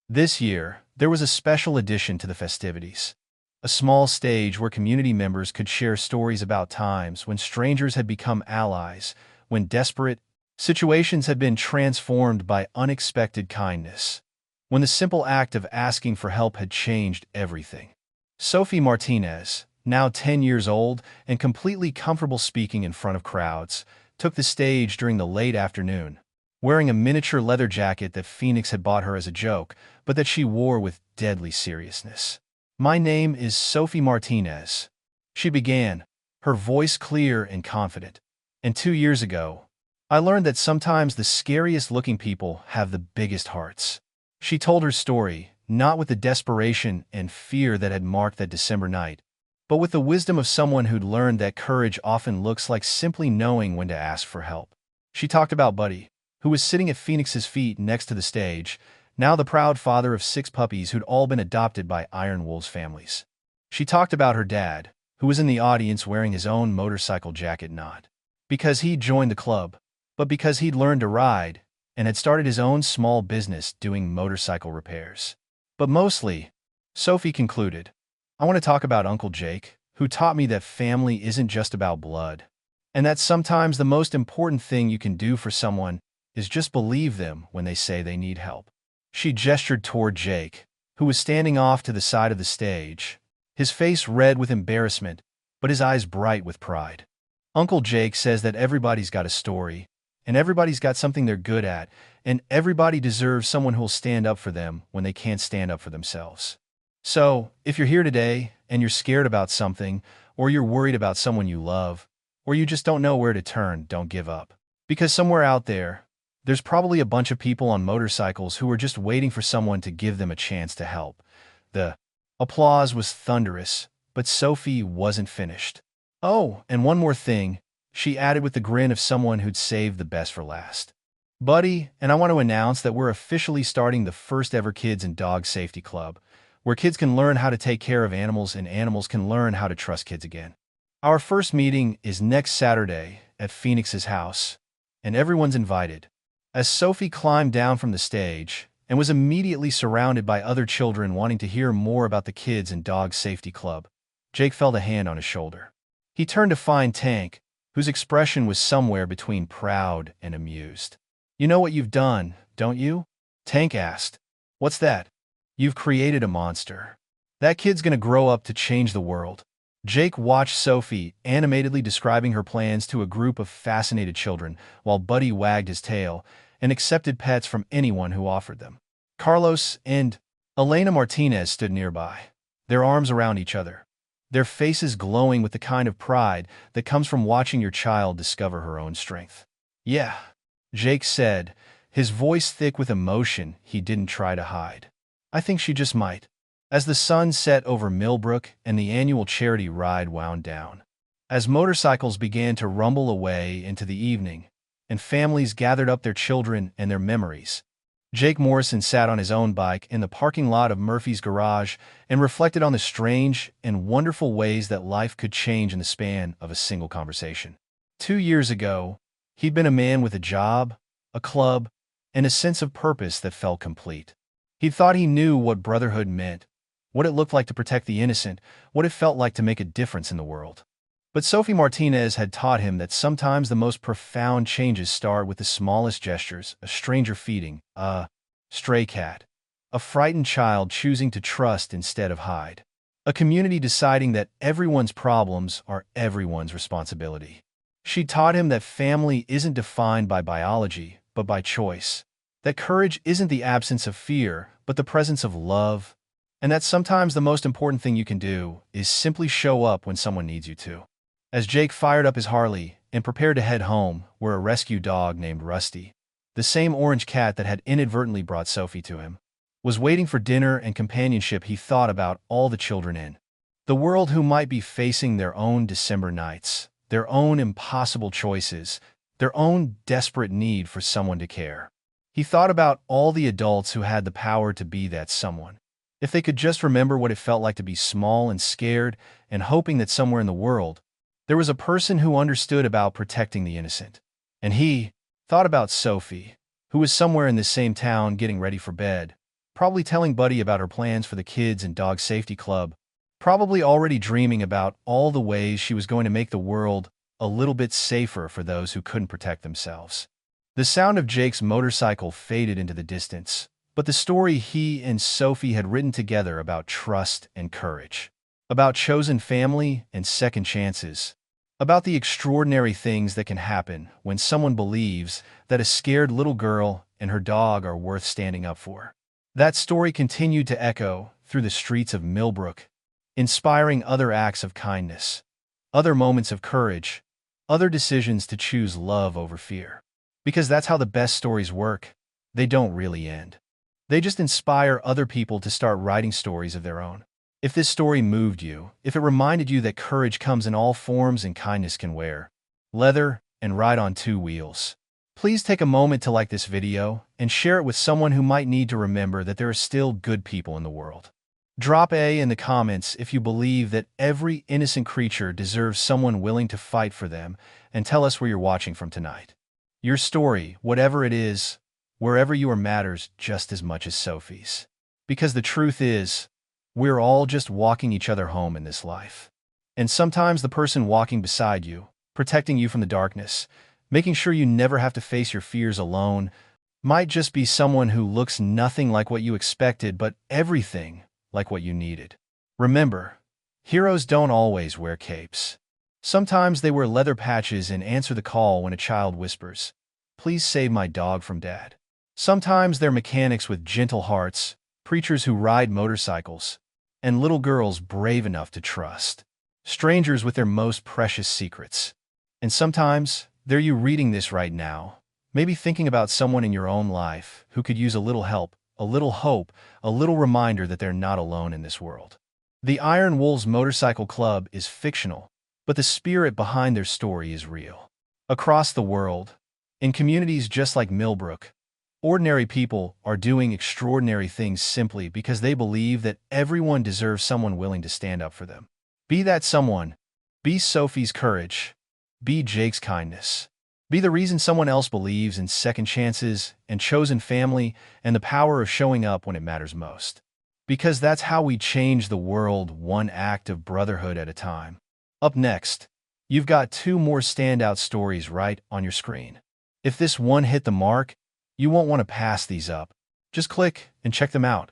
This year, there was a special addition to the festivities, a small stage where community members could share stories about times when strangers had become allies, when desperate situations had been transformed by unexpected kindness, when the simple act of asking for help had changed everything. Sophie Martinez, now 10 years old and completely comfortable speaking in front of crowds, took the stage during the late afternoon, wearing a miniature leather jacket that Phoenix had bought her as a joke, but that she wore with deadly seriousness. "My name is Sophie Martinez," she began, her voice clear and confident. "And 2 years ago, I learned that sometimes the scariest-looking people have the biggest hearts." She told her story, not with the desperation and fear that had marked that December night, but with the wisdom of someone who'd learned that courage often looks like simply knowing when to ask for help. She talked about Buddy, who was sitting at Phoenix's feet next to the stage, now the proud father of 6 puppies who'd all been adopted by Iron Wolves families. She talked about her dad, who was in the audience wearing his own motorcycle jacket, not because he'd joined the club, but because he'd learned to ride and had started his own small business doing motorcycle repairs. But mostly, Sophie concluded, "I want to talk about Uncle Jake, who taught me that family isn't just about blood, and that sometimes the most important thing you can do for someone is just believe them when they say they need help." She gestured toward Jake, who was standing off to the side of the stage, his face red with embarrassment, but his eyes bright with pride. "Uncle Jake says that everybody's got a story, and everybody's got something they're good at, and everybody deserves someone who'll stand up for them when they can't stand up for themselves. So, if you're here today and you're scared about something, or you're worried about someone you love, or you just don't know where to turn, don't give up. Because somewhere out there, there's probably a bunch of people on motorcycles who are just waiting for someone to give them a chance to help." The applause was thunderous, but Sophie wasn't finished. "Oh, and one more thing," she added with the grin of someone who'd saved the best for last. Buddy, and I want to announce that we're officially starting the first ever Kids and Dog Safety Club, where kids can learn how to take care of animals and animals can learn how to trust kids again. Our first meeting is next Saturday at Phoenix's house, and everyone's invited. As Sophie climbed down from the stage and was immediately surrounded by other children wanting to hear more about the Kids and Dog Safety Club, Jake felt a hand on his shoulder. He turned to find Tank, whose expression was somewhere between proud and amused. "You know what you've done, don't you?" Tank asked. "What's that?" "You've created a monster. That kid's gonna grow up to change the world." Jake watched Sophie animatedly describing her plans to a group of fascinated children, while Buddy wagged his tail and accepted pets from anyone who offered them. Carlos and Elena Martinez stood nearby, their arms around each other, their faces glowing with the kind of pride that comes from watching your child discover her own strength. "Yeah," Jake said, his voice thick with emotion he didn't try to hide. "I think she just might." As the sun set over Millbrook and the annual charity ride wound down, as motorcycles began to rumble away into the evening, and families gathered up their children and their memories, Jake Morrison sat on his own bike in the parking lot of Murphy's garage and reflected on the strange and wonderful ways that life could change in the span of a single conversation. 2 years ago, he'd been a man with a job, a club, and a sense of purpose that felt complete. He thought he knew what brotherhood meant, what it looked like to protect the innocent, what it felt like to make a difference in the world. But Sophie Martinez had taught him that sometimes the most profound changes start with the smallest gestures: a stranger feeding, a stray cat, a frightened child choosing to trust instead of hide, a community deciding that everyone's problems are everyone's responsibility. She taught him that family isn't defined by biology, but by choice, that courage isn't the absence of fear, but the presence of love, and that sometimes the most important thing you can do is simply show up when someone needs you to. As Jake fired up his Harley and prepared to head home, where a rescue dog named Rusty, the same orange cat that had inadvertently brought Sophie to him, was waiting for dinner and companionship, he thought about all the children in the world who might be facing their own December nights, their own impossible choices, their own desperate need for someone to care. He thought about all the adults who had the power to be that someone. If they could just remember what it felt like to be small and scared and hoping that somewhere in the world, there was a person who understood about protecting the innocent. And he thought about Sophie, who was somewhere in this same town getting ready for bed, probably telling Buddy about her plans for the Kids and Dog Safety Club, probably already dreaming about all the ways she was going to make the world a little bit safer for those who couldn't protect themselves. The sound of Jake's motorcycle faded into the distance, but the story he and Sophie had written together about trust and courage, about chosen family and second chances, about the extraordinary things that can happen when someone believes that a scared little girl and her dog are worth standing up for. That story continued to echo through the streets of Millbrook, inspiring other acts of kindness, other moments of courage, other decisions to choose love over fear. Because that's how the best stories work. They don't really end. They just inspire other people to start writing stories of their own. If this story moved you, if it reminded you that courage comes in all forms and kindness can wear leather and ride on two wheels, please take a moment to like this video and share it with someone who might need to remember that there are still good people in the world. Drop A in the comments if you believe that every innocent creature deserves someone willing to fight for them, and tell us where you're watching from tonight. Your story, whatever it is, wherever you are, matters just as much as Sophie's. Because the truth is, we're all just walking each other home in this life. And sometimes the person walking beside you, protecting you from the darkness, making sure you never have to face your fears alone, might just be someone who looks nothing like what you expected, but everything like what you needed. Remember, heroes don't always wear capes. Sometimes they wear leather patches and answer the call when a child whispers, "Please save my dog from Dad." Sometimes they're mechanics with gentle hearts, preachers who ride motorcycles, and little girls brave enough to trust strangers with their most precious secrets. And sometimes they're you reading this right now, maybe thinking about someone in your own life who could use a little help, a little hope, a little reminder that they're not alone in this world. The Iron Wolves Motorcycle Club is fictional, but the spirit behind their story is real. Across the world, In communities just like Millbrook, ordinary people are doing extraordinary things simply because they believe that everyone deserves someone willing to stand up for them. Be that someone. Be Sophie's courage. Be Jake's kindness. Be the reason someone else believes in second chances and chosen family and the power of showing up when it matters most. Because that's how we change the world, one act of brotherhood at a time. Up next, you've got two more standout stories right on your screen. If this one hit the mark, you won't want to pass these up. Just click and check them out.